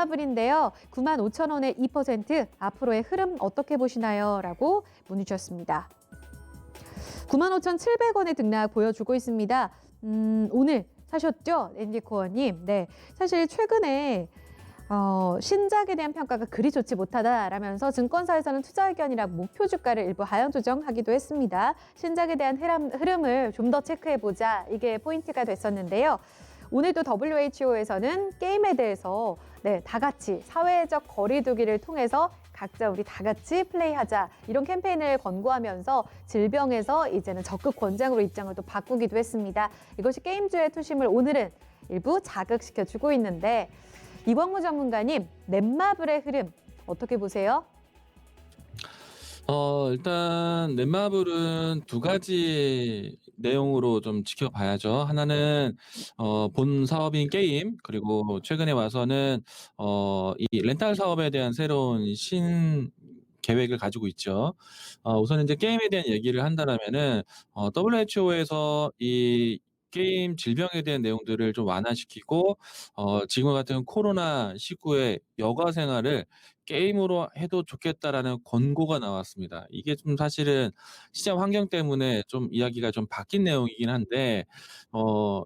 넷마블인데요. 95,000원에 2%, 앞으로의 흐름 어떻게 보시나요? 라고 문의 주셨습니다. 95,700원의 등락 보여주고 있습니다. 오늘 사셨죠? 엔디코어님. 네, 사실 최근에 신작에 대한 평가가 그리 좋지 못하다라면서 증권사에서는 투자 의견이라 목표 주가를 일부 하향 조정하기도 했습니다. 신작에 대한 흐름을 좀 더 체크해보자, 이게 포인트가 됐었는데요. 오늘도 WHO에서는 게임에 대해서 다 같이 사회적 거리 두기를 통해서 각자 우리 다 같이 플레이하자, 이런 캠페인을 권고하면서 질병에서 이제는 적극 권장으로 입장을 또 바꾸기도 했습니다. 이것이 게임주의 투심을 오늘은 일부 자극시켜주고 있는데, 이광무 전문가님, 넷마블의 흐름 어떻게 보세요? 일단 넷마블은 두 가지 내용으로 좀 지켜봐야죠. 하나는 본 사업인 게임, 그리고 최근에 와서는 이 렌탈 사업에 대한 새로운 계획을 가지고 있죠. 우선 이제 게임에 대한 얘기를 한다면은 WHO에서 이 게임 질병에 대한 내용들을 좀 완화시키고 지금 같은 코로나19의 여가 생활을 게임으로 해도 좋겠다라는 권고가 나왔습니다. 이게 좀 사실은 시장 환경 때문에 좀 이야기가 좀 바뀐 내용이긴 한데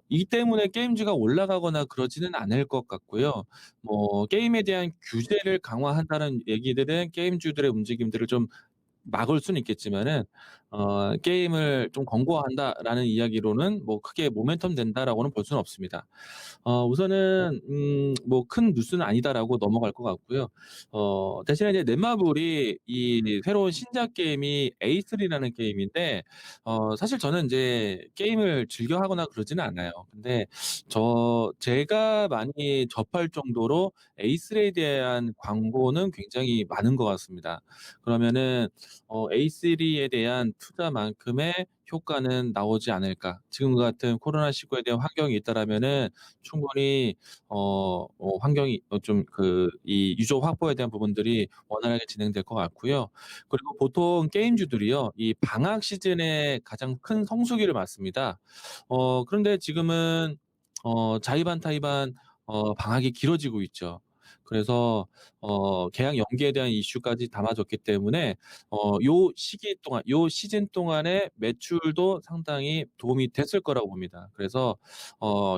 이 때문에 게임주가 올라가거나 그러지는 않을 것 같고요. 뭐 게임에 대한 규제를 강화한다는 얘기들은 게임주들의 움직임들을 좀 막을 수는 있겠지만은 게임을 좀 권고한다라는 이야기로는 뭐 크게 모멘텀 된다라고는 볼 수는 없습니다. 우선은 뭐 큰 뉴스는 아니다라고 넘어갈 것 같고요. 대신에 이제 넷마블이 이 새로운 신작 게임이 A3라는 게임인데 사실 저는 이제 게임을 즐겨 하거나 그러지는 않아요. 근데 제가 많이 접할 정도로 A3에 대한 광고는 굉장히 많은 것 같습니다. 그러면은 A3에 대한 투자만큼의 효과는 나오지 않을까. 지금 같은 코로나19에 대한 환경이 있다라면은 충분히 환경이 좀 이 유저 확보에 대한 부분들이 원활하게 진행될 것 같고요. 그리고 보통 게임주들이요, 이 방학 시즌에 가장 큰 성수기를 맞습니다. 그런데 지금은 자의반 타의반 방학이 길어지고 있죠. 그래서 계약 연기에 대한 이슈까지 담아졌기 때문에 요 시기 동안, 요 시즌 동안의 매출도 상당히 도움이 됐을 거라고 봅니다. 그래서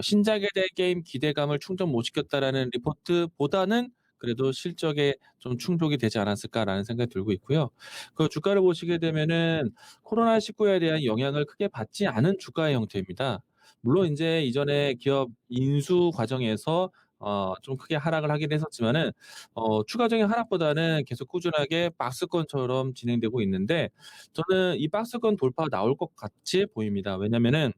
신작에 대한 게임 기대감을 충족 못 시켰다라는 리포트보다는 그래도 실적에 좀 충족이 되지 않았을까라는 생각이 들고 있고요. 그 주가를 보시게 되면은 코로나19에 대한 영향을 크게 받지 않은 주가의 형태입니다. 물론 이제 이전에 기업 인수 과정에서 좀 크게 하락을 하긴 했었지만은 추가적인 하락보다는 계속 꾸준하게 박스권처럼 진행되고 있는데, 저는 이 박스권 돌파가 나올 것 같이 보입니다. 왜냐면은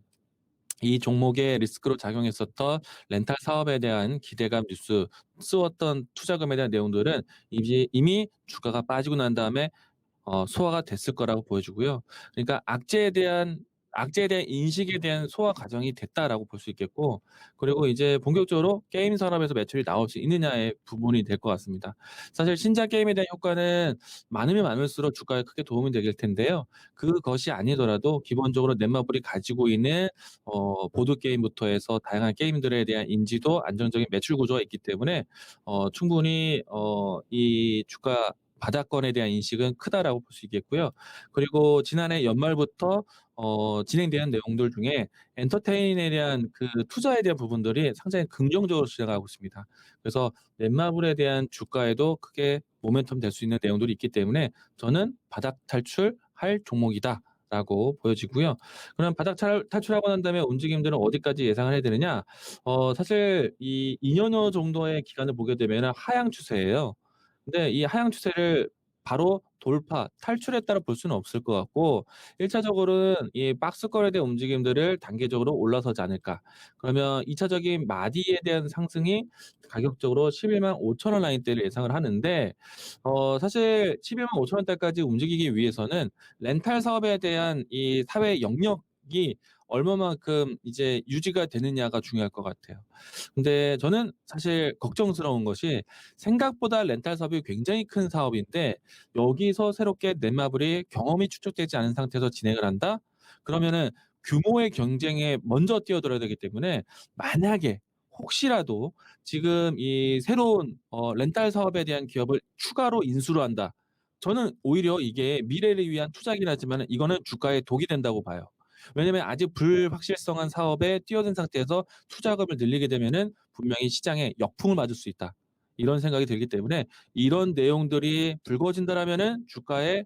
이 종목에 리스크로 작용했었던 렌탈 사업에 대한 기대감 뉴스, 쓰웠던 투자금에 대한 내용들은 이미 주가가 빠지고 난 다음에 소화가 됐을 거라고 보여지고요. 그러니까 악재에 대한 인식에 대한 소화 과정이 됐다라고 볼 수 있겠고, 그리고 이제 본격적으로 게임 산업에서 매출이 나올 수 있느냐의 부분이 될 것 같습니다. 사실 신작 게임에 대한 효과는 많으면 많을수록 주가에 크게 도움이 되길 텐데요. 그것이 아니더라도 기본적으로 넷마블이 가지고 있는 보드 게임부터 해서 다양한 게임들에 대한 인지도, 안정적인 매출 구조가 있기 때문에 충분히 이 주가 바닥권에 대한 인식은 크다라고 볼 수 있겠고요. 그리고 지난해 연말부터 진행되는 내용들 중에 엔터테인에 대한 그 투자에 대한 부분들이 상당히 긍정적으로 진행하고 있습니다. 그래서 넷마블에 대한 주가에도 크게 모멘텀 될 수 있는 내용들이 있기 때문에 저는 바닥 탈출할 종목이다라고 보여지고요. 그럼 바닥 탈출하고 난 다음에 움직임들은 어디까지 예상을 해야 되느냐? 사실 이 2년여 정도의 기간을 보게 되면 하향 추세예요. 근데 이 하향 추세를 바로 탈출했다고 볼 수는 없을 것 같고, 1차적으로는 이 박스권에 대한 움직임들을 단계적으로 올라서지 않을까. 그러면 2차적인 마디에 대한 상승이 가격적으로 11만 5천 원 라인대를 예상을 하는데, 사실 11만 5천 원대까지 움직이기 위해서는 렌탈 사업에 대한 이 사회 영역이 얼마만큼 이제 유지가 되느냐가 중요할 것 같아요. 근데 저는 사실 걱정스러운 것이, 생각보다 렌탈 사업이 굉장히 큰 사업인데 여기서 새롭게 넷마블이 경험이 축적되지 않은 상태에서 진행을 한다? 그러면은 규모의 경쟁에 먼저 뛰어들어야 되기 때문에, 만약에 혹시라도 지금 이 새로운 렌탈 사업에 대한 기업을 추가로 인수를 한다. 저는 오히려 이게 미래를 위한 투자긴 하지만 이거는 주가에 독이 된다고 봐요. 왜냐면 아직 불확실성한 사업에 뛰어든 상태에서 투자금을 늘리게 되면은 분명히 시장에 역풍을 맞을 수 있다. 이런 생각이 들기 때문에 이런 내용들이 불거진다라면은 주가에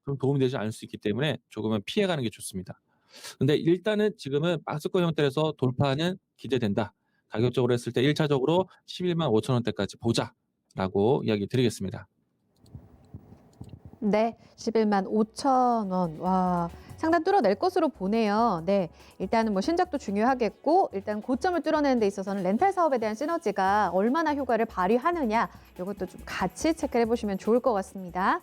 좀 도움이 되지 않을 수 있기 때문에 조금은 피해가는 게 좋습니다. 근데 일단은 지금은 박스권 형태에서 돌파는 기대된다. 가격적으로 했을 때 1차적으로 11만 5천 원대까지 보자라고 이야기 드리겠습니다. 네, 11만 5천 원. 와, 상단 뚫어낼 것으로 보네요. 네, 일단은 뭐 신작도 중요하겠고, 일단 고점을 뚫어내는 데 있어서는 렌탈 사업에 대한 시너지가 얼마나 효과를 발휘하느냐, 이것도 좀 같이 체크해 보시면 좋을 것 같습니다.